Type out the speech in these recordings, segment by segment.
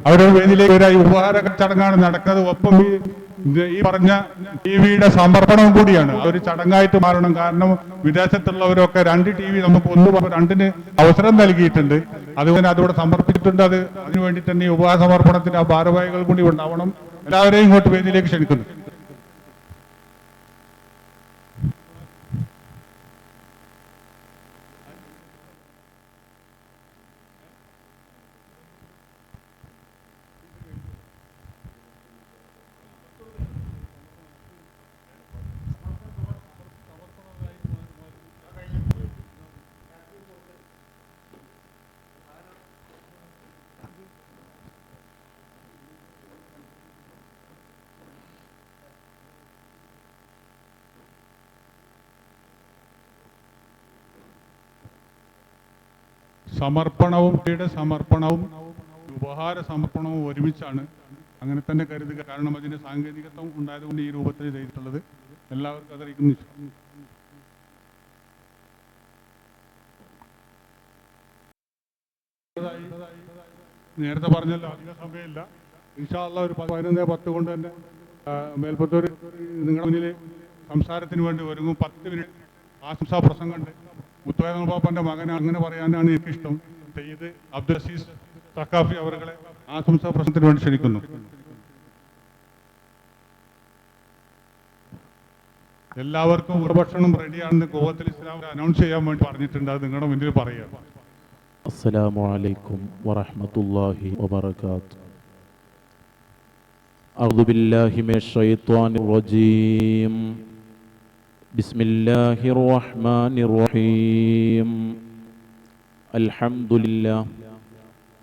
അവരുടെ വേദിയിലേക്ക് വരായി ഉപഹാര ചടങ്ങാണ് നടക്കുന്നത്. ഒപ്പം ഈ പറഞ്ഞ ടിവിയുടെ സമർപ്പണവും കൂടിയാണ്. ഒരു ചടങ്ങായിട്ട് മാറണം. കാരണം വിദേശത്തുള്ളവരൊക്കെ 2 TV നമുക്ക് രണ്ടിന് അവസരം നൽകിയിട്ടുണ്ട്. അതുകൊണ്ട് അതോടെ സമർപ്പിച്ചിട്ടുണ്ട്. അതിനു വേണ്ടി തന്നെ ഈ ഉപഹാര സമർപ്പണത്തിന്റെ ആ ഭാരവാഹികൾ കൂടി ഉണ്ടാവണം. എല്ലാവരെയും ഇങ്ങോട്ട് വേദിയിലേക്ക് ക്ഷണിക്കുന്നു. സമർപ്പണവും ഉപഹാര സമർപ്പണവും ഒരുമിച്ചാണ്. അങ്ങനെ തന്നെ കരുതുക. കാരണം അതിന് സാങ്കേതികത്വം ഉണ്ടായതുകൊണ്ട് ഈ രൂപത്തിൽ ചെയ്തിട്ടുള്ളത്. എല്ലാവർക്കും അതറിയിക്കുന്നു. നേരത്തെ പറഞ്ഞല്ലോ, അധിക സമയമില്ല. ഇൻഷാ അല്ലാഹ് ഒരു 11:10 കൊണ്ട് തന്നെ മേൽപ്പത്തൂർ നിങ്ങളുടെ മുന്നിൽ സംസാരത്തിന് വേണ്ടി ഒരുങ്ങും. 10 മിനിറ്റ് ആശംസാ പ്രസംഗമുണ്ട്. മുത്തുവേദൻ പാപ്പന്റെ മകനെ അങ്ങനെ പറയാനാണ് എനിക്കിഷ്ടം. സയ്യിദ് അബ്ദുൽ അസീസ് സഖാഫി അവരുടെ ആശംസാ പ്രസംഗത്തിന് വേണ്ടി ക്ഷണിക്കുന്നു. എല്ലാവർക്കും ഭക്ഷണം റെഡിയാണെന്ന് ഖുവത്തുൽ ഇസ്ലാം അനൗൺസ് ചെയ്യാൻ വേണ്ടി പറഞ്ഞിട്ടുണ്ട്. അത് നിങ്ങളുടെ മുന്നിൽ പറയാം. അസ്സലാമു അലൈക്കും വറഹ്മത്തുള്ളാഹി വബറകാതുഹു. അഊദു ബില്ലാഹി മിനശ് ശൈത്വാനിർ റജീം. ബിസ്മില്ലാഹിർ റഹ്മാനിർ റഹീം. അൽഹംദുലില്ലാഹ്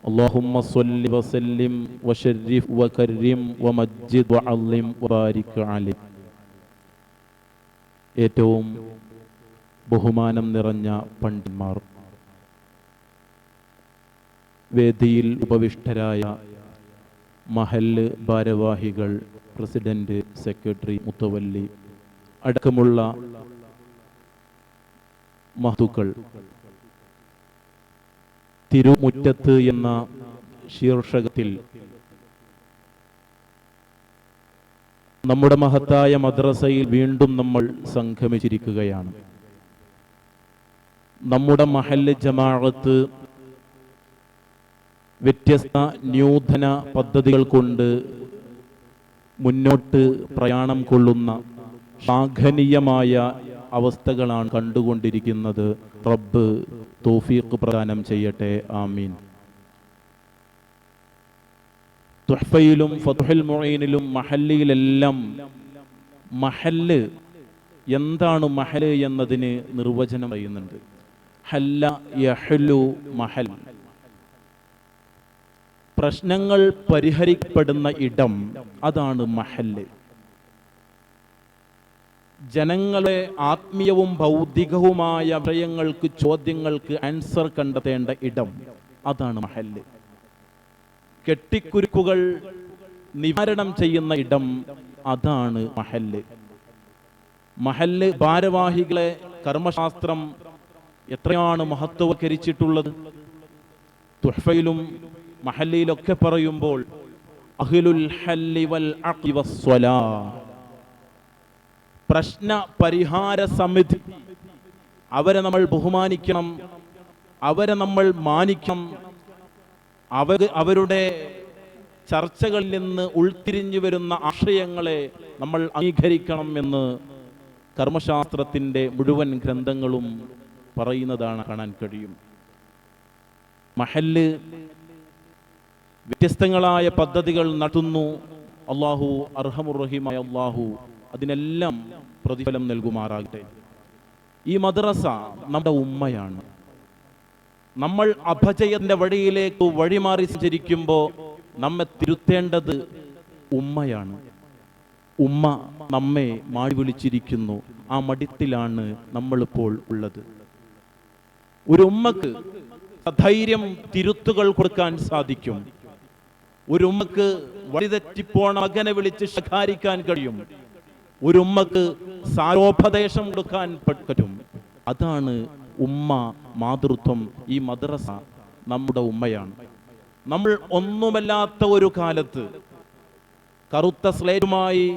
അല്ലാഹുമ്മ സ്വല്ലി വസല്ലിം വശർരിഫ് വകർരിം വമജ്ജിദ് വഅള്ളിം വബാരിക് അലൈഹി. ഏറ്റവും ബഹുമാനം നിറഞ്ഞ പണ്ഡിതന്മാർ, വേദിയിൽ ഉപവിഷ്ടരായ മഹല്ല് ഭാരവാഹികൾ, പ്രസിഡന്റ്, സെക്രട്ടറി, മുത്തവല്ലി അടക്കമുള്ള മഹത്തുക്കൾ, തിരുമുറ്റത്ത് എന്ന ശീർഷകത്തിൽ നമ്മുടെ മഹത്തായ മദ്രസയിൽ വീണ്ടും നമ്മൾ സംഗമിച്ചിരിക്കുകയാണ്. നമ്മുടെ മഹല്ല് ജമാഅത്ത് വ്യത്യസ്ത നൂതന പദ്ധതികൾ കൊണ്ട് മുന്നോട്ട് പ്രയാണം കൊള്ളുന്ന ശ്ലാഘനീയമായ അവസ്ഥകളാണ് കണ്ടുകൊണ്ടിരിക്കുന്നത്. റബ്ബ് തൗഫീഖ് പ്രദാനം ചെയ്യട്ടെ. ആമീൻ. തുഹ്ഫയിലും ഫത്ഹുൽ മുഈനിലും മഹല്ലിയിലെല്ലാം മഹല്ല് എന്താണ് മഹല് എന്നതിന് നിർവചനം പറയുന്നുണ്ട്. ഹല്ല യഹ്ലു മഹൽ, പ്രശ്നങ്ങൾ പരിഹരിക്കപ്പെടുന്ന ഇടം, അതാണ് മഹല്ല്. ജനങ്ങളെ ആത്മീയവും ഭൗതികവുമായ വിഷയങ്ങൾക്ക്, ചോദ്യങ്ങൾക്ക് ആൻസർ കണ്ടെത്തേണ്ട ഇടം, അതാണ് മഹല്ല്. കെട്ടിക്കുരുക്കുകൾ നിവാരണം ചെയ്യുന്ന ഇടം, അതാണ് മഹല്ല്. മഹല്ല് ഭാരവാഹികളെ കർമ്മശാസ്ത്രം എത്രയാണ് മഹത്വവൽക്കരിച്ചിട്ടുള്ളത്. തുഹ്ഫയിലും മഹല്ലിയിലൊക്കെ പറയുമ്പോൾ അഹ്ലുൽ ഹല്ലി വൽ അഖ്ദി വസ്സലാ, പ്രശ്ന പരിഹാര സമിതി, അവരെ നമ്മൾ ബഹുമാനിക്കണം, അവരെ നമ്മൾ മാനിക്കണം, അവരുടെ ചർച്ചകളിൽ നിന്ന് ഉൾത്തിരിഞ്ഞു വരുന്ന ആശയങ്ങളെ നമ്മൾ അംഗീകരിക്കണം എന്ന് കർമ്മശാസ്ത്രത്തിൻ്റെ മുഴുവൻ ഗ്രന്ഥങ്ങളും പറയുന്നതാണ്, കാണാൻ കഴിയും. മഹല്ല് വ്യത്യസ്തങ്ങളായ പദ്ധതികൾ നടത്തുന്നു. അള്ളാഹു അർഹമുർ റഹീമായ അള്ളാഹു അതിനെല്ലാം പ്രതിഫലം നൽകുമാറാകട്ടെ. ഈ മദ്രസ നമ്മുടെ ഉമ്മയാണ്. നമ്മൾ അപജയത്തിന്റെ വഴിയിലേക്ക് വഴിമാറി സഞ്ചരിക്കുമ്പോൾ നമ്മെ തിരുത്തേണ്ടത് ഉമ്മയാണ്. ഉമ്മ നമ്മെ മാടി വിളിച്ചിരിക്കുന്നു. ആ മടിത്തിലാണ് നമ്മളിപ്പോൾ ഉള്ളത്. ഒരു ഉമ്മക്ക് സധൈര്യം തിരുത്തുകൾ കൊടുക്കാൻ സാധിക്കും. ഒരു ഉമ്മക്ക് വഴിതെറ്റിപ്പോണ മകനെ വിളിച്ച് ശകാരിക്കാൻ കഴിയും. ഒരു ഉമ്മക്ക് സാരോപദേശം കൊടുക്കാൻ പറ്റും. അതാണ് ഉമ്മ മാതൃത്വം. ഈ മദ്രസ നമ്മുടെ ഉമ്മയാണ്. നമ്മൾ ഒന്നുമല്ലാത്ത ഒരു കാലത്ത് കറുത്ത സ്ലേറ്റുമായി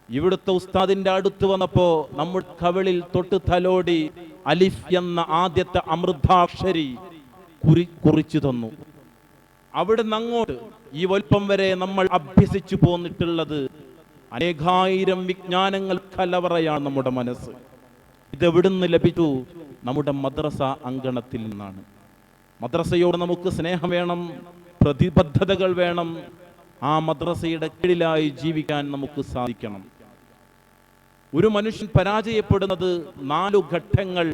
ഇവിടുത്തെ ഉസ്താദിന്റെ അടുത്ത് വന്നപ്പോ നമ്മുടെ കവിളിൽ തൊട്ട് തലോടി അലിഫ് എന്ന ആദ്യത്തെ അമൃതാക്ഷരി കുറിച്ചു തന്നു. അവിടുന്ന് അങ്ങോട്ട് ഈ വലുപ്പം വരെ നമ്മൾ അഭ്യസിച്ചു പോന്നിട്ടുള്ളത് അനേകായിരം വിജ്ഞാനങ്ങൾ കലവറയാണ് നമ്മുടെ മനസ്സ്. ഇതെവിടുന്ന് ലഭിച്ചു? നമ്മുടെ മദ്രസ അങ്കണത്തിൽ നിന്നാണ്. മദ്രസയോട് നമുക്ക് സ്നേഹം വേണം, പ്രതിബദ്ധതകൾ വേണം. ആ മദ്രസയുടെ കീഴിലായി ജീവിക്കാൻ നമുക്ക് സാധിക്കണം. ഒരു മനുഷ്യൻ പരാജയപ്പെടുന്നത് 4 ഘട്ടങ്ങൾ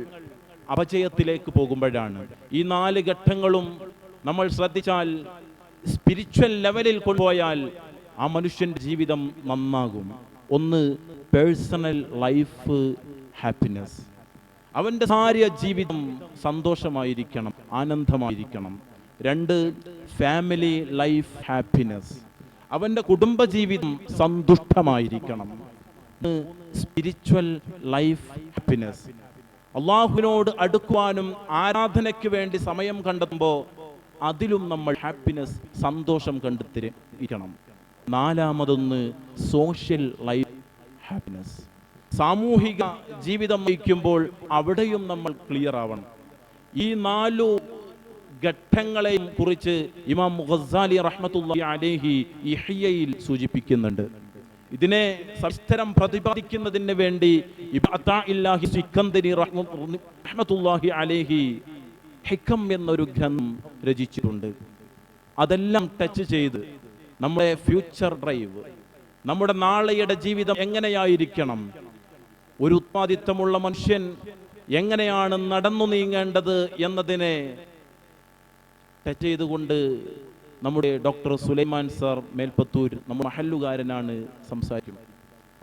അപജയത്തിലേക്ക് പോകുമ്പോഴാണ്. ഈ 4 ഘട്ടങ്ങളും നമ്മൾ ശ്രദ്ധിച്ചാൽ, സ്പിരിച്വൽ ലെവലിൽ കൊണ്ടുപോയാൽ ആ മനുഷ്യന്റെ ജീവിതം നന്നാകും. 1, പേഴ്സണൽ ലൈഫ് ഹാപ്പിനെസ്. അവൻ്റെ ഭാര്യ ജീവിതം സന്തോഷമായിരിക്കണം, ആനന്ദമായിരിക്കണം. 2, ഫാമിലി ലൈഫ് ഹാപ്പിനെസ്. അവൻ്റെ കുടുംബജീവിതം സന്തുഷ്ടമായിരിക്കണം. Spiritual life happiness. അള്ളാഹുവിനോട് അടുക്കുവാനും ആരാധനയ്ക്ക് വേണ്ടി സമയം കണ്ടെത്തുമ്പോൾ അതിലും നമ്മൾ ഹാപ്പിനെസ്, സന്തോഷം കണ്ടെത്തിയിരിക്കണം. 4, സോഷ്യൽ ലൈഫ് ഹാപ്പിനെസ്. സാമൂഹിക ജീവിതം നയിക്കുമ്പോൾ അവിടെയും നമ്മൾ ക്ലിയർ ആവണം. ഈ 4 ഘട്ടങ്ങളെയും കുറിച്ച് ഇമാം ഗസാലി റഹ്മത്തുള്ളാഹി അലൈഹി ഇഹ്യയിൽ സൂചിപ്പിക്കുന്നുണ്ട്. ഇതിനെ സവിസ്തരം പ്രതിപാദിക്കുന്നതിന് വേണ്ടി ഇബ്നു അത്താഇല്ലാഹി സിക്കന്ദരി റഹ്മത്തുള്ളാഹി അലൈഹി ഹിക്കം എന്നൊരു ഗ്രന്ഥം രചിച്ചിട്ടുണ്ട്. അതെല്ലാം ടച്ച് ചെയ്ത് നമ്മുടെ ഫ്യൂച്ചർ ഡ്രൈവ്, നമ്മുടെ നാളെയുടെ ജീവിതം എങ്ങനെയായിരിക്കണം, ഒരു ഉത്പാദിത്വമുള്ള മനുഷ്യൻ എങ്ങനെയാണ് നടന്നു നീങ്ങേണ്ടത് എന്നതിനെ ടച്ച് ചെയ്തുകൊണ്ട് നമ്മുടെ ഡോക്ടർ സുലൈമാൻ സാർ മേൽപ്പത്തൂർ, നമ്മുടെ മഹല്ലുകാരനാണ്, സംസാരിക്കും.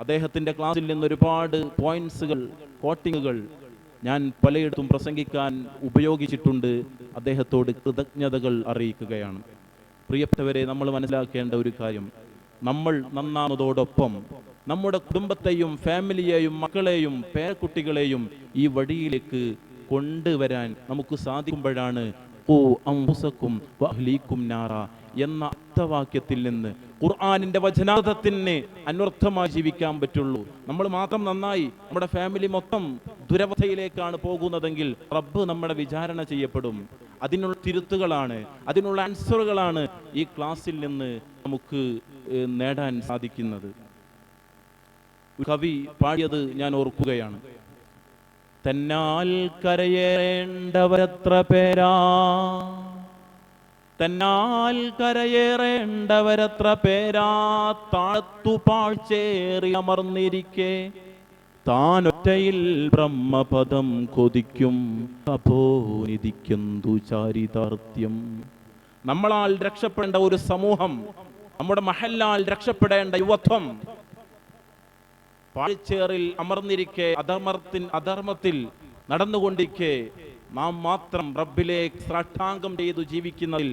അദ്ദേഹത്തിൻ്റെ ക്ലാസ്സിൽ നിന്ന് ഒരുപാട് പോയിന്റ്സുകൾ, കോട്ടിങ്ങുകൾ ഞാൻ പലയിടത്തും പ്രസംഗിക്കാൻ ഉപയോഗിച്ചിട്ടുണ്ട്. അദ്ദേഹത്തോട് കൃതജ്ഞതകൾ അറിയിക്കുകയാണ്. പ്രിയപ്പെട്ടവരെ, നമ്മൾ മനസ്സിലാക്കേണ്ട ഒരു കാര്യം, നമ്മൾ നന്നാകുന്നതോടൊപ്പം നമ്മുടെ കുടുംബത്തെയും ഫാമിലിയെയും മക്കളെയും പേരക്കുട്ടികളെയും ഈ വഴിയിലേക്ക് കൊണ്ടുവരാൻ നമുക്ക് സാധിക്കുമ്പോഴാണ് എന്ന അർത്ഥവാക്യത്തിൽ നിന്ന് ഖുർആനിന്റെ വചനാർത്ഥത്തിന് അന്വർത്ഥമായി ജീവിക്കാൻ പറ്റുള്ളൂ. നമ്മൾ മാത്രം നന്നായി നമ്മുടെ ഫാമിലി മൊത്തം ദുരവസ്ഥയിലേക്കാണ് പോകുന്നതെങ്കിൽ റബ്ബ് നമ്മുടെ വിചാരണ ചെയ്യപ്പെടും. അതിനുള്ള തിരുത്തുകളാണ്, അതിനുള്ള ആൻസറുകളാണ് ഈ ക്ലാസ്സിൽ നിന്ന് നമുക്ക് നേടാൻ സാധിക്കുന്നത്. കവി പാടിയത് ഞാൻ ഓർക്കുകയാണ്. തന്നാൽ കരയേറേണ്ടവരത്ര പേരാ, തന്നാൽ കരയേറേണ്ടവരത്ര പേരാ, താഴ്ത്തു പാഴ്ചേറി അമർന്നിരിക്കെ താനൊറ്റയിൽ ബ്രഹ്മപദം കൊതിക്കും അപോനിധിക്കുന്നു ചാരിതാർത്ഥ്യം. നമ്മളാൽ രക്ഷപ്പെടേണ്ട ഒരു സമൂഹം, നമ്മുടെ മഹല്ലാൽ രക്ഷപ്പെടേണ്ട യുവത്വം പാഴ്ചേറിൽ അമർന്നിരിക്കെ, അധർമ്മത്തിൽ നടന്നുകൊണ്ടിരിക്കെ നാം മാത്രം റബ്ബിലേക്ക് സാഷ്ടാംഗം ചെയ്തു ജീവിക്കുന്നതിൽ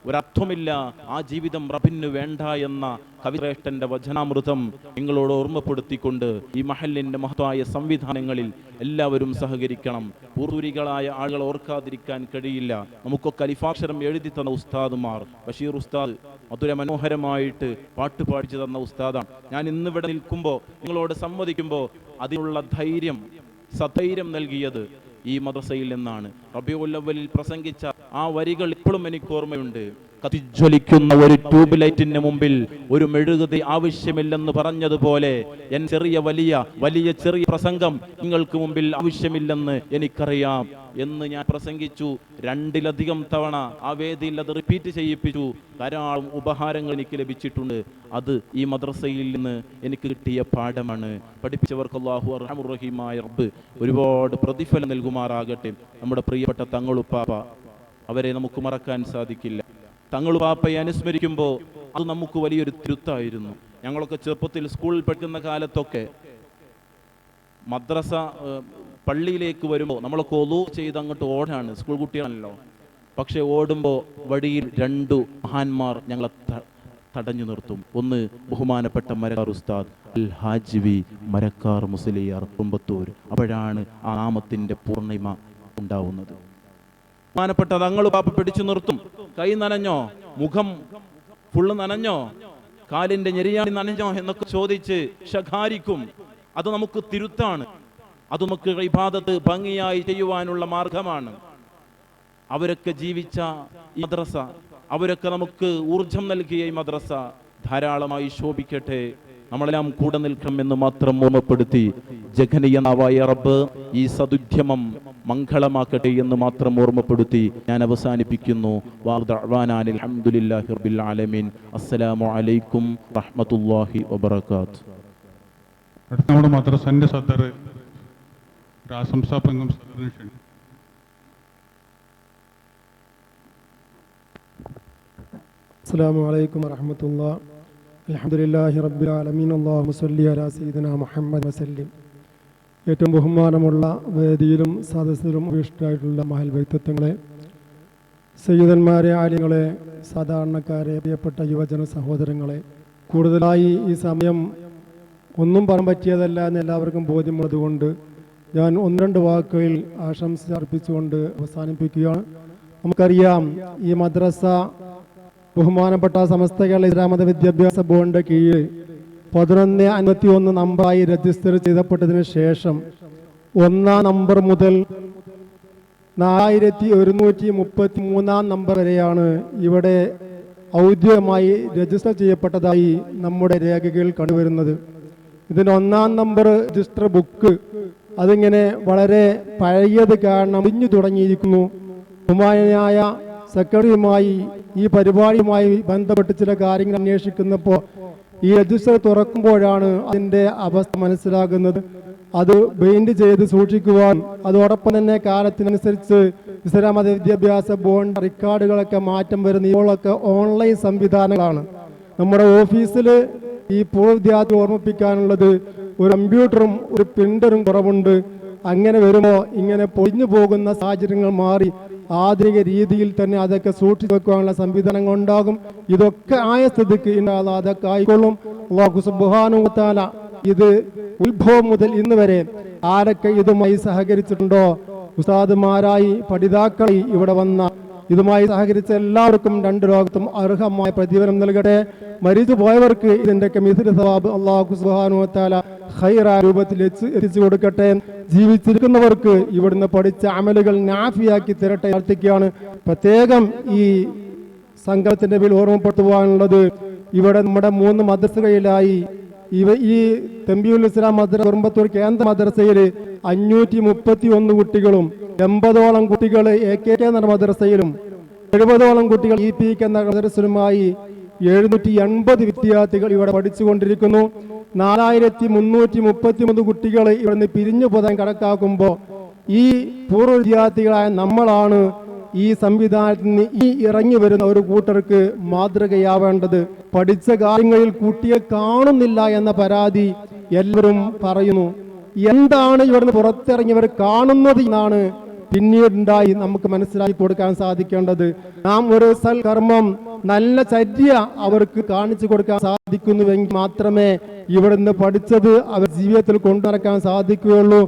ഒരർത്ഥമില്ല. ആ ജീവിതം റബ്ബിന് വേണ്ട എന്ന കവിശ്രേഷ്ഠന്റെ വചനാമൃതം നിങ്ങളോട് ഓർമ്മപ്പെടുത്തിക്കൊണ്ട് ഈ മഹല്ലിന്റെ മഹത്തായ സംവിധാനങ്ങളിൽ എല്ലാവരും സഹകരിക്കണം. പൂർവ്വരികളായ ആളുകൾ ഓർക്കാതിരിക്കാൻ കഴിയില്ല. നമുക്കൊക്കെ അലിഫാക്ഷരം എഴുതി തന്ന ഉസ്താദുമാർ, ബഷീർ ഉസ്താദ് മധുര മനോഹരമായിട്ട് പാട്ട് പാടിച്ചു തന്ന ഉസ്താദാണ്. ഞാൻ ഇന്നിവിടെ നിൽക്കുമ്പോൾ, നിങ്ങളോട് സംവദിക്കുമ്പോൾ അതിനുള്ള ധൈര്യം, സധൈര്യം നൽകിയത് ഈ മദ്രസയിൽ നിന്നാണ്. റബീഉൽ അവ്വലിൽ പ്രസംഗിച്ച ആ വരികൾ ഇപ്പോഴും എനിക്ക് ഓർമ്മയുണ്ട്. കത്തിജ്വലിക്കുന്ന ഒരു ട്യൂബ് ലൈറ്റിന് മുമ്പിൽ ഒരു മെഴുകുതി ആവശ്യമില്ലെന്ന് പറഞ്ഞതുപോലെ എൻ വലിയ ചെറിയ പ്രസംഗം നിങ്ങൾക്ക് മുമ്പിൽ ആവശ്യമില്ലെന്ന് എനിക്കറിയാം എന്ന് ഞാൻ പ്രസംഗിച്ചു. 2ലധികം തവണ ആ വേദിയിൽ അത് റിപ്പീറ്റ് ചെയ്യിപ്പിച്ചു. ധാരാളം ഉപഹാരങ്ങൾ എനിക്ക് ലഭിച്ചിട്ടുണ്ട്. അത് ഈ മദ്രസയിൽ നിന്ന് എനിക്ക് കിട്ടിയ പാഠമാണ്. പഠിപ്പിച്ചവർക്ക് അല്ലാഹു അർഹമുർ റഹീമായ റബ്ബ് ഒരുപാട് പ്രതിഫലം നൽകുമാറാകട്ടെ. നമ്മുടെ പ്രിയപ്പെട്ട തങ്ങളുപ്പാപ്പ, അവരെ നമുക്ക് മറക്കാൻ സാധിക്കില്ല. തങ്ങളുപ്പാപ്പയെ അനുസ്മരിക്കുമ്പോൾ അത് നമുക്ക് വലിയൊരു തിരുത്തായിരുന്നു. ഞങ്ങളൊക്കെ ചെറുപ്പത്തിൽ സ്കൂളിൽ പഠിക്കുന്ന കാലത്തൊക്കെ മദ്രസ പള്ളിയിലേക്ക് വരുമ്പോൾ നമ്മളൊക്കെ ഒളു ചെയ്ത് അങ്ങോട്ട് ഓടാണ്, സ്കൂൾ കുട്ടിയാണല്ലോ. പക്ഷെ ഓടുമ്പോൾ വഴിയിൽ 2 മഹാന്മാർ ഞങ്ങളെ തടഞ്ഞു നിർത്തും. ഒന്ന് ബഹുമാനപ്പെട്ട മരക്കാർ ഉസ്താദ് അൽ ഹാജിവി മരക്കാർ മുസ്ലിയാർ കുമ്പത്തൂർ. അപ്പോഴാണ് ആ നാമത്തിൻ്റെ പൂർണിമ ഉണ്ടാവുന്നത്. ബഹുമാനപ്പെട്ട തങ്ങൾ പാപ്പ പിടിച്ചു നിർത്തും. കൈ നനഞ്ഞോ, മുഖം ഫുള്ള് നനഞ്ഞോ, കാലിന്റെ ഞെരിയാണി നനഞ്ഞോ എന്നൊക്കെ ചോദിച്ച് ശകാരിക്കും. അത് നമുക്ക് തിരുത്താണ്, അത് നമുക്ക് ഇബാദത്ത് ഭംഗിയായി ചെയ്യുവാനുള്ള മാർഗമാണ്. അവരൊക്കെ ജീവിച്ച ഈ മദ്രസ, അവരൊക്കെ നമുക്ക് ഊർജം നൽകിയ ഈ മദ്രസ ധാരാളമായി ശോഭിക്കട്ടെ, നമ്മളെല്ലാം കൂടെ നിൽക്കണമെന്ന് മാത്രം ഓർമ്മപ്പെടുത്തി, ജഗനീയനാവായ റബ്ബ് ഈ സദുദ്യമം മംഗളമാക്കട്ടെ എന്ന് മാത്രം ഓർമ്മപ്പെടുത്തി ഞാൻ അവസാനിപ്പിക്കുന്നു. അൽഹംദുലില്ലാഹി റബ്ബിൽ ആലമീൻ. അസ്സലാമു അലൈക്കും റഹ്മത്തുള്ളാഹി വബറകാതുഹു. അടുത്ത നമ്മുടെ മദ്രസന്റെ സദർ ഒരു ആശംസാ പ്രസംഗം സദറിന് ക്ഷണിക്കുന്നു. അസ്സലാമു അലൈക്കും വറഹ്മത്തുള്ളാഹി. അൽഹംദുലില്ലാഹി റബ്ബിൽ ആലമീൻ. അല്ലാഹുമ്മ സ്വല്ലി അലാ സയ്യിദിനാ മുഹമ്മദ് വസല്ലിം. ഏറ്റവും ബഹുമാനമുള്ള വേദിയിലും സദസ്സിലും ഉപവിഷ്ടരായിട്ടുള്ള മഹൽ വ്യക്തിത്വങ്ങളെ, സയ്യിദന്മാരെ, ആലിങ്ങളെ, സാധാരണക്കാരെ, പ്രിയപ്പെട്ട യുവജന സഹോദരങ്ങളെ, കൂടുതലായി ഈ സമയം ഒന്നും പറയാൻ പറ്റിയതല്ല എന്ന് എല്ലാവർക്കും ബോധ്യമുള്ളതുകൊണ്ട് ഞാൻ ഒന്ന് രണ്ട് വാക്കുകളിൽ ആശംസ അർപ്പിച്ചുകൊണ്ട് അവസാനിപ്പിക്കുകയാണ്. നമുക്കറിയാം, ഈ മദ്രസ ബഹുമാനപ്പെട്ട സമസ്ത കേരള ഇസ്ലാമത വിദ്യാഭ്യാസ ബോർഡിന്റെ കീഴിൽ 1151 നമ്പറായി രജിസ്റ്റർ ചെയ്യപ്പെട്ടതിന് ശേഷം 1 നമ്പർ മുതൽ 4133 നമ്പർ വരെയാണ് ഇവിടെ ഔദ്യോഗികമായി രജിസ്റ്റർ ചെയ്യപ്പെട്ടതായി നമ്മുടെ രേഖകൾ കണ്ടുവരുന്നത്. ഇതിന് 1 നമ്പർ രജിസ്റ്റർ ബുക്ക് അതിങ്ങനെ വളരെ പഴയത് കാരണം ഒഴിഞ്ഞു തുടങ്ങിയിരിക്കുന്നു. ബഹുമാന്യനായ സെക്രട്ടറിയുമായി ഈ പരിപാടിയുമായി ബന്ധപ്പെട്ട് ചില കാര്യങ്ങൾ അന്വേഷിക്കുന്നപ്പോൾ ഈ രജിസ്റ്റർ തുറക്കുമ്പോഴാണ് അതിൻ്റെ അവസ്ഥ മനസ്സിലാകുന്നത്. അത് ബൈൻഡ് ചെയ്ത് സൂക്ഷിക്കുവാൻ, അതോടൊപ്പം തന്നെ കാലത്തിനനുസരിച്ച് ഇസ്ലാം മത വിദ്യാഭ്യാസ ബോർഡ് റെക്കോർഡുകളൊക്കെ മാറ്റം വരുന്ന ഇപ്പോഴൊക്കെ ഓൺലൈൻ സംവിധാനങ്ങളാണ്. നമ്മുടെ ഓഫീസിൽ ഈ പൂർവ്വ വിദ്യാർത്ഥി ഓർമ്മിപ്പിക്കാനുള്ളത് ഒരു കമ്പ്യൂട്ടറും ഒരു പ്രിന്ററും കുറവുണ്ട്. അങ്ങനെ വരുമ്പോൾ ഇങ്ങനെ പൊളിഞ്ഞു പോകുന്ന സാഹചര്യങ്ങൾ മാറി ആധുനിക രീതിയിൽ തന്നെ അതൊക്കെ സൂക്ഷിച്ചു വെക്കാനുള്ള സംവിധാനങ്ങൾ ഉണ്ടാകും. ഇതൊക്കെ ആയ സ്ഥിതിക്ക് അതൊക്കെ ആയിക്കൊള്ളും. അല്ലാഹു സുബ്ഹാനഹു വ തആല ഇത് ഉത്ഭവം മുതൽ ഇന്ന് വരെ ആരൊക്കെ ഇതുമായി സഹകരിച്ചിട്ടുണ്ടോ, ഉസ്താദുമാരായി പഠിതാക്കളായി ഇവിടെ വന്ന ഇതുമായി സഹകരിച്ച എല്ലാവർക്കും രണ്ട് ലോകത്തും അർഹമായ പ്രതിഫലം നൽകട്ടെ. മരിച്ചു പോയവർക്ക് ഇതിൻ്റെയൊക്കെ മിഥില സവാബ് അല്ലാഹു സുബ്ഹാനഹു വ തആല ഖൈറായ രൂപത്തിൽ എത്തിച്ചു കൊടുക്കട്ടെ. ജീവിച്ചിരിക്കുന്നവർക്ക് ഇവിടുന്ന് പഠിച്ച അമലുകൾ നാഫിയാക്കി തരട്ടെ പ്രാർത്ഥിക്കുകയാണ്. പ്രത്യേകം ഈ സംഘത്തിന്റെ പേരിൽ ഓർമ്മപ്പെടുത്തുവാനുള്ളത്, ഇവിടെ നമ്മുടെ 3 മദ്രസകളിലായി ഈ തംബീഉൽ ഇസ്ലാം മദ്രസ കുറുമ്പത്തൂർ കേന്ദ്ര മദ്രസയിൽ 531 കുട്ടികളും 80ഓളം കുട്ടികൾ AK എന്ന മദ്രസയിലും 70ഓളം കുട്ടികൾ EPK എന്ന മദ്രസയിലുമായി 780 വിദ്യാർത്ഥികൾ ഇവിടെ പഠിച്ചുകൊണ്ടിരിക്കുന്നു. 4333 കുട്ടികൾ ഇവിടുന്ന് പിരിഞ്ഞു പോകാൻ കണക്കാക്കുമ്പോൾ ഈ പൂർവ്വ വിദ്യാർത്ഥികളായ നമ്മളാണ് ഈ സംവിധാനത്തിൽ നിന്ന് ഈ ഇറങ്ങി വരുന്ന ഒരു കൂട്ടർക്ക് മാതൃകയാവേണ്ടത്. പഠിച്ച കാര്യങ്ങളിൽ കുട്ടിയെ കാണുന്നില്ല എന്ന പരാതി എല്ലാവരും പറയുന്നു. എന്താണ് ഇവിടുന്ന് പുറത്തിറങ്ങിയവർ കാണുന്നത് എന്നാണ് പിന്നീടുണ്ടായി നമുക്ക് മനസ്സിലാക്കി കൊടുക്കാൻ സാധിക്കേണ്ടത്. നാം ഒരു സൽകർമ്മം, നല്ല ചര്യ അവർക്ക് കാണിച്ചു കൊടുക്കാൻ സാധിക്കുന്നുവെങ്കിൽ മാത്രമേ ഇവിടുന്ന് പഠിച്ചത് അവർ ജീവിതത്തിൽ കൊണ്ടുനടക്കാൻ സാധിക്കുകയുള്ളൂ.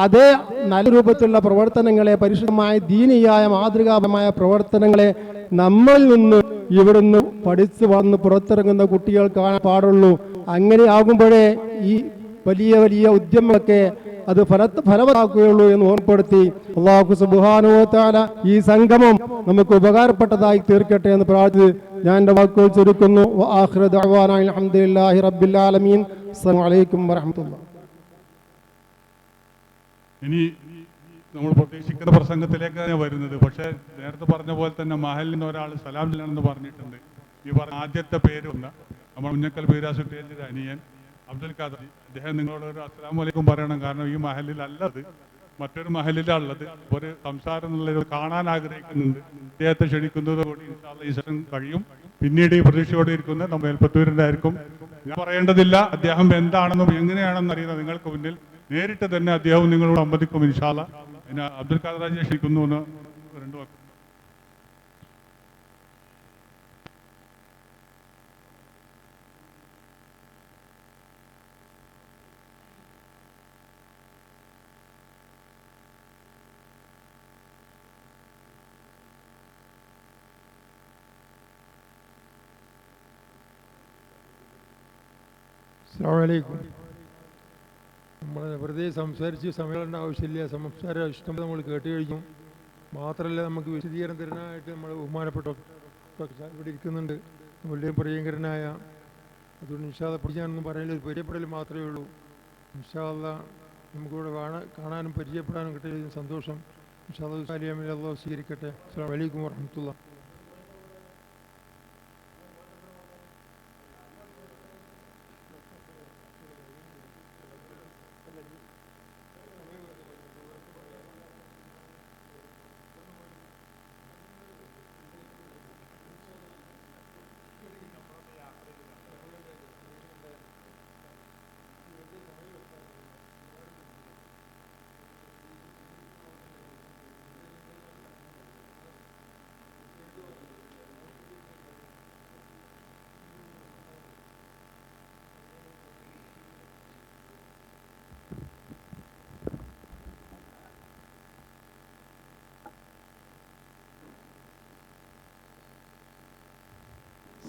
അതേ നല്ല രൂപത്തിലുള്ള പ്രവർത്തനങ്ങളെ, പരിശുദ്ധമായ ദീനിയായ മാതൃകാപരമായ പ്രവർത്തനങ്ങളെ നമ്മളിൽ നിന്ന് ഇവിടുന്ന് പഠിച്ചു വന്ന് പുറത്തിറങ്ങുന്ന കുട്ടികൾ കാണാൻ പാടുള്ളൂ. അങ്ങനെ ആകുമ്പോഴേ ഈ വലിയ വലിയ ഉദ്യമങ്ങളൊക്കെ അത് ഫലവത്താക്കുകയുള്ളൂ എന്ന് ഓർമ്മപ്പെടുത്തി അല്ലാഹു സുബ്ഹാനഹു വ തആല ഈ സംഗമം നമുക്ക് ഉപകാരപ്പെട്ടതായി തീർക്കട്ടെ എന്ന് പ്രാർത്ഥിച്ച് ഞാൻ എൻ്റെ വാക്കുകൾ ചുരുക്കുന്നു. വആഖിറു ദഅ്വാനാ അൽഹംദുലില്ലാഹി റബ്ബിൽ ആലമീൻ. അസ്സലാമു അലൈക്കും വറഹ്മത്തുള്ളാഹി. ഇനി നമ്മൾ പ്രതീക്ഷിക്കുന്ന പ്രസംഗത്തിലേക്കാണ് വരുന്നത്. പക്ഷേ നേരത്തെ പറഞ്ഞ പോലെ തന്നെ മഹലിൽ നിന്ന് ഒരാൾ സലാം ചെല്ലണമെന്ന് പറഞ്ഞിട്ടുണ്ട്. ഈ പറഞ്ഞ ആദ്യത്തെ പേര് ഒന്ന് നമ്മൾ മുന്നക്കൽ ബീരാസുട്ടിയുടെ അനിയൻ അബ്ദുൽ ഖാദർ, അദ്ദേഹം നിങ്ങളോട് ഒരു അസ്സലാമു അലൈക്കും പറയണം. കാരണം ഈ മഹലിലല്ലത്, മറ്റൊരു മഹലിലുള്ളത്. ഒരു സംസാരം എന്നുള്ളത് കാണാൻ ആഗ്രഹിക്കുന്നുണ്ട്. അദ്ദേഹത്തെ ക്ഷണിക്കുന്നതോടുകൂടി ഇൻഷാ അല്ലാഹ് ഈ സെഷൻ കഴിയും. പിന്നീട് ഈ പ്രതീക്ഷയോടെ ഇരിക്കുന്നത് നമ്മൾ മേൽപ്പത്തൂരിൻ്റെ ആയിരിക്കും. ഞാൻ പറയേണ്ടതില്ല, അദ്ദേഹം എന്താണെന്നും എങ്ങനെയാണെന്ന് അറിയുന്നത് നിങ്ങൾക്ക് മുന്നിൽ നേരിട്ട് തന്നെ അദ്ദേഹം നിങ്ങളോട് സംവദിക്കും ഇൻഷാ അല്ലാഹ്. പിന്നെ അബ്ദുൽ ഖാദർ ഹാജിയെ ക്ഷണിക്കുന്നു എന്ന് 2 വാക്ക്. അസ്സലാമു അലൈക്കും. നമ്മൾ വെറുതെ സംസാരിച്ച് സമയം ആവശ്യമില്ല. സംസാരം ഇഷ്ടം നമ്മൾ കേട്ട് കഴിഞ്ഞു. മാത്രമല്ല, നമുക്ക് വിശദീകരണം തരാനായിട്ട് നമ്മൾ ബഹുമാനപ്പെട്ട ഇവിടെ ഇരിക്കുന്നുണ്ട്. വളരെ പ്രിയങ്കരനായ, അതുകൊണ്ട് ഇൻഷാ അല്ലാഹ് പഠിക്കാനൊന്നും പറയാനില്ല, ഒരു പരിചയപ്പെടൽ മാത്രമേ ഉള്ളൂ. ഇൻഷാ അല്ലാഹ് നമുക്കിവിടെ കാണാനും പരിചയപ്പെടാനും കിട്ടിയ സന്തോഷം. ഇൻഷാ അല്ലാഹ് അല്ലാഹു സ്വീകരിക്കട്ടെ. അസ്സലാമു അലൈക്കും വറഹ്മത്തുള്ളാഹി.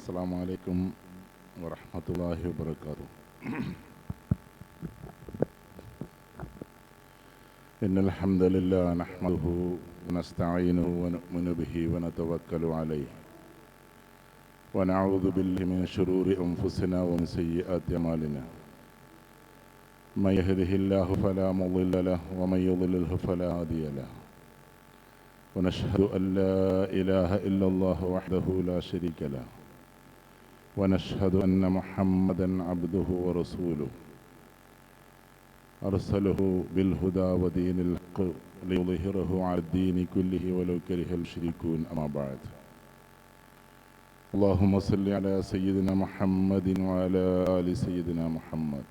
السلام عليكم ورحمة الله وبركاته. إن الحمد لله نحمده ونستعينه ونؤمن به ونتوكل عليه ونعوذ بالله من شرور أنفسنا ومن سيئات أعمالنا. من يهده الله فلا مضل له ومن يضلله فلا هادي له. ونشهد أن لا إله إلا الله وحده لا شريك له. ونشهد أن محمدًا عبده ورسوله أرسله بالهدى ودين الحق ليظهره على الدين كله ولو كره المشركون. أما بعد، اللهم صل على سيدنا محمد وعلى آل سيدنا محمد.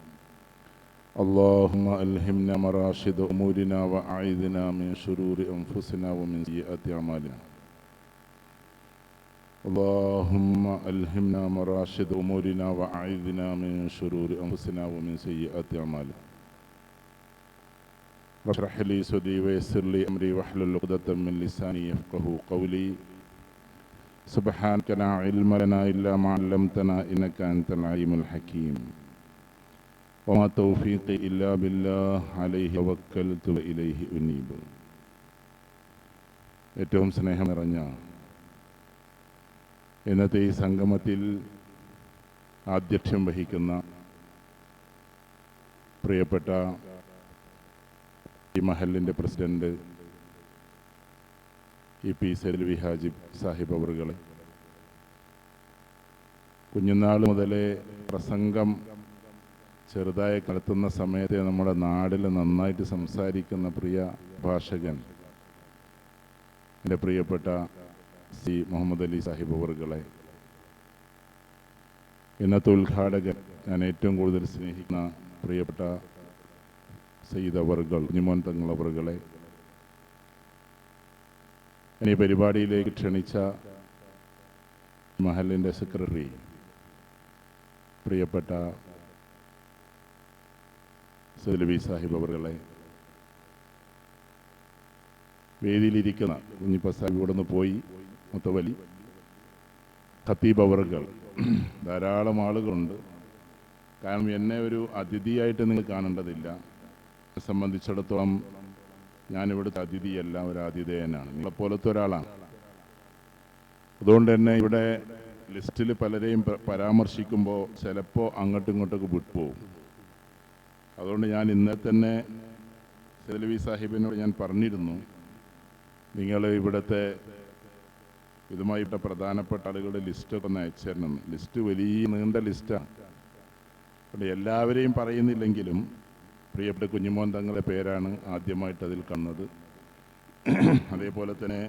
اللهم ألهمنا مراشد أمورنا وأعيذنا من شرور أنفسنا ومن سيئات أعمالنا. اللهم ألهمنا مراشد أمورنا وأعذنا من شرور أنفسنا ومن سيئات أعمالنا. واشرح لي صدري ويسر لي أمري واحلل عقدة من لساني يفقهوا قولي. سبحانك لا علم لنا إلا ما علمتنا إنك أنت العليم الحكيم. وما توفيقي إلا بالله عليه توكلت وإليه أنيب. ഏറ്റവും സ്നേഹം നിറഞ്ഞ ഇന്നത്തെ ഈ സംഗമത്തിൽ ആധ്യക്ഷ്യം വഹിക്കുന്ന പ്രിയപ്പെട്ട ഈ മഹലിൻ്റെ പ്രസിഡന്റ് EP സൈദലവി ഹാജി സാഹിബ് അവറുകളെ, കുഞ്ഞുനാൾ മുതലേ പ്രസംഗം ചെറുതായി നടത്തുന്ന സമയത്തെ നമ്മുടെ നാട്ടിൽ നന്നായിട്ട് സംസാരിക്കുന്ന പ്രിയ ഭാഷകൻ എൻ്റെ പ്രിയപ്പെട്ട സി മുഹമ്മദ് അലി സാഹിബ് അവറുകളെ, ഇന്നത്തെ ഉദ്ഘാടകൻ ഞാൻ ഏറ്റവും കൂടുതൽ സ്നേഹിക്കുന്ന പ്രിയപ്പെട്ട സയ്യിദ് അവറുകൾ കുഞ്ഞിമോൻ തങ്ങൾ അവറുകളെ, എന്നെ പരിപാടിയിലേക്ക് ക്ഷണിച്ച മഹലിൻ്റെ സെക്രട്ടറി പ്രിയപ്പെട്ട സൈദലവി സാഹിബ് അവറുകളെ, വേദിയിലിരിക്കുന്ന കുഞ്ഞിപ്പ സാഹിബ് ഇവിടെ നിന്ന് പോയി, മുത്തവലി ഖത്തീബ് അവറുകൾ, ധാരാളം ആളുകളുണ്ട്. കാരണം എന്നെ ഒരു അതിഥിയായിട്ട് നിങ്ങൾ കാണേണ്ടതില്ല. എന്നെ സംബന്ധിച്ചിടത്തോളം ഞാനിവിടുത്തെ അതിഥിയല്ല, ഒരു ആതിഥേയനാണ്, നിങ്ങളെപ്പോലത്തെ ഒരാളാണ്. അതുകൊണ്ട് തന്നെ ഇവിടെ ലിസ്റ്റിൽ പലരെയും പരാമർശിക്കുമ്പോൾ ചിലപ്പോൾ അങ്ങോട്ടും ഇങ്ങോട്ടൊക്കെ വിട്ടുപോകും. അതുകൊണ്ട് ഞാൻ ഇന്നലെ തന്നെ സൈദലവി സാഹിബിനോട് ഞാൻ പറഞ്ഞിരുന്നു, നിങ്ങൾ ഇവിടുത്തെ ഇതുമായി പ്രധാനപ്പെട്ട ആളുകളുടെ ലിസ്റ്റൊക്കെ ഒന്ന് അയച്ചു തരണം. ലിസ്റ്റ് വലിയ നീണ്ട ലിസ്റ്റാണ്. അതുകൊണ്ട് എല്ലാവരെയും പറയുന്നില്ലെങ്കിലും പ്രിയപ്പെട്ട കുഞ്ഞുമോൻ തങ്ങളുടെ പേരാണ് ആദ്യമായിട്ട് അതിൽ കണ്ടത്. അതേപോലെ തന്നെ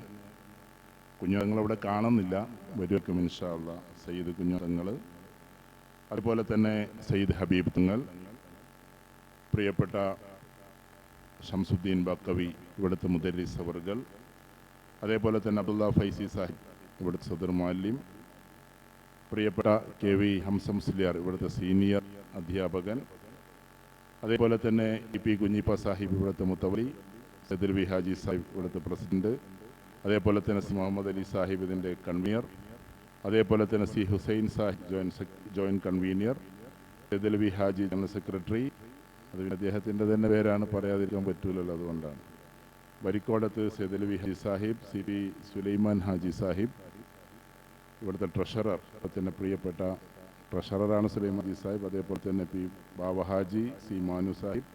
കുഞ്ഞുങ്ങളവിടെ കാണുന്നില്ല, വരുമൊക്കെ ഇൻഷാ അല്ലാഹ്. സയ്യിദ് കുഞ്ഞുങ്ങൾ, അതുപോലെ തന്നെ സയ്യിദ് ഹബീബ് തങ്ങൾ, പ്രിയപ്പെട്ട ഷംസുദ്ദീൻ ബക്കവി ഇവിടുത്തെ മുദരിസ് അവറുകൾ, അതേപോലെ തന്നെ അബ്ദുള്ള ഫൈസി സാഹിബ് ഇവിടുത്തെ സദർ മുഅല്ലിം, പ്രിയപ്പെട്ട KV ഹംസം മുസ്ലിയാർ ഇവിടുത്തെ സീനിയർ അധ്യാപകൻ, അതേപോലെ തന്നെ EP കുഞ്ഞിപ്പ സാഹിബ് ഇവിടുത്തെ മുത്തവലി, സൈദലവി ഹാജി സാഹിബ് ഇവിടുത്തെ പ്രസിഡന്റ്, അതേപോലെ തന്നെ സി മുഹമ്മദ് അലി സാഹിബ് ഇതിൻ്റെ കൺവീനർ, അതേപോലെ തന്നെ C Hussain Sahib joint convener, Saidalavi Haji general secretary, അത് അദ്ദേഹത്തിൻ്റെ തന്നെ പേരാണ്, പറയാതിരിക്കാൻ പറ്റൂലല്ലോ, അതുകൊണ്ടാണ്. വരിക്കോടത്ത് സൈദലവി ഹാജി സാഹിബ്, സി പി സുലൈമാൻ ഹാജി സാഹിബ്, ഇവിടുത്തെ ട്രഷറർ, തന്നെ പ്രിയപ്പെട്ട ട്രഷററാണ് സുലൈമാൻ ഹാജി സാഹിബ്. അതേപോലെ തന്നെ പി ബാവ ഹാജി, സി മാനു സാഹിബ്,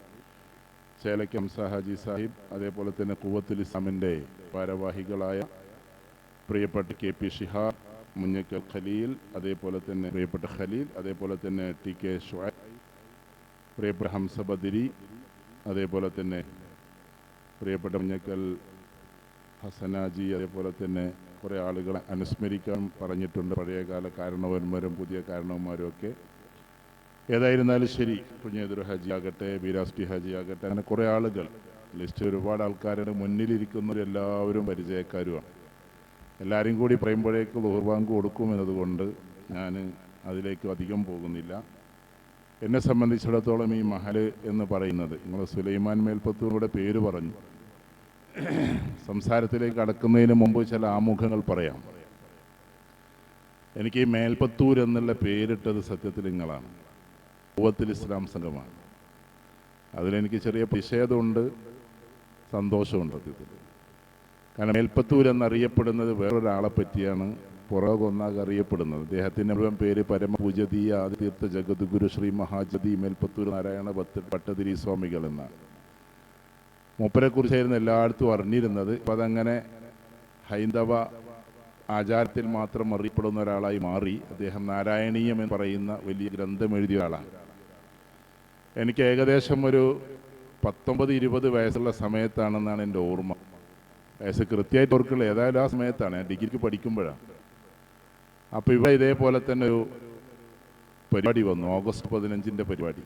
ചേലക്ക് ഹംസ ഹാജി സാഹിബ്, അതേപോലെ തന്നെ ഖുവത്തുൽ ഇസ്ലാമിൻ്റെ ഭാരവാഹികളായ പ്രിയപ്പെട്ട കെ പി ഷിഹാബ്, മുഞ്ഞക്കൽ ഖലീൽ, അതേപോലെ തന്നെ പ്രിയപ്പെട്ട ഖലീൽ, അതേപോലെ തന്നെ ടി കെ ഷുഐബ്, പ്രിയപ്പെട്ട ഹംസ ബദിരി, അതേപോലെ തന്നെ പ്രിയപ്പെട്ട മുഞ്ഞക്കൽ ഹസനാജി, അതേപോലെ തന്നെ കുറേ ആളുകളെ അനുസ്മരിക്കാൻ പറഞ്ഞിട്ടുണ്ട്, പഴയകാല കാരണവന്മാരും പുതിയ കാരണവന്മാരും ഒക്കെ. ഏതായിരുന്നാലും ശരി, കുഞ്ഞേതൊരു ഹാജി ആകട്ടെ, ബീരാസ്റ്റി ഹാജി ആകട്ടെ, അങ്ങനെ കുറേ ആളുകൾ, ലിസ്റ്റ് ഒരുപാട് ആൾക്കാരുടെ മുന്നിലിരിക്കുന്നവരെല്ലാവരും പരിചയക്കാരുമാണ്. എല്ലാവരും കൂടി പറയുമ്പോഴേക്ക് ളുഹുർ കൊടുക്കുമെന്നതുകൊണ്ട് ഞാൻ അതിലേക്ക് അധികം പോകുന്നില്ല. എന്നെ സംബന്ധിച്ചിടത്തോളം ഈ മഹൽ എന്ന് പറയുന്നത്, നിങ്ങൾ സുലൈമാൻ മേൽപ്പത്തൂരിയുടെ പേര് പറഞ്ഞു, സംസാരത്തിലേക്ക് കടക്കുന്നതിന് മുമ്പ് ചില ആമുഖങ്ങൾ പറയാം. എനിക്ക് ഈ മേൽപ്പത്തൂർ എന്നുള്ള പേരിട്ടത് സത്യത്തിൽ നിങ്ങളാണ്, ഖുവത്തുൽ ഇസ്ലാം സംഘമാണ്. അതിലെനിക്ക് ചെറിയ പ്രതിഷേധമുണ്ട്, സന്തോഷമുണ്ട് സത്യത്തിൽ. കാരണം മേൽപ്പത്തൂർ എന്നറിയപ്പെടുന്നത് വേറൊരാളെ പറ്റിയാണ് പുറകൊന്നാകെ അറിയപ്പെടുന്നത്. അദ്ദേഹത്തിൻ്റെ മുഴുവൻ പേര് പരമപൂജതീയ ആദിതീർത്ഥ ജഗദ്ഗുരു ശ്രീ മഹാജതി മേൽപ്പത്തൂർ നാരായണ ഭട്ടതിരി സ്വാമികൾ എന്നാണ്. മൂപ്പരെക്കുറിച്ചായിരുന്നു എല്ലായിടത്തും അറിഞ്ഞിരുന്നത്. അപ്പം അതങ്ങനെ ഹൈന്ദവ ആചാരത്തിൽ മാത്രം അറിയപ്പെടുന്ന ഒരാളായി മാറി. അദ്ദേഹം നാരായണീയം എന്ന് പറയുന്ന വലിയ ഗ്രന്ഥം എഴുതിയ ആളാണ്. എനിക്ക് ഏകദേശം ഒരു 19-20 വയസ്സുള്ള സമയത്താണെന്നാണ് എൻ്റെ ഓർമ്മ. വയസ്സ് കൃത്യമായിട്ട് ഓർക്കുള്ള ഏതായാലും ആ സമയത്താണ്, ഞാൻ ഡിഗ്രിക്ക് പഠിക്കുമ്പോഴാണ്. അപ്പോൾ ഇവിടെ ഇതേപോലെ തന്നെ ഒരു പരിപാടി വന്നു, ഓഗസ്റ്റ് 15 പരിപാടി.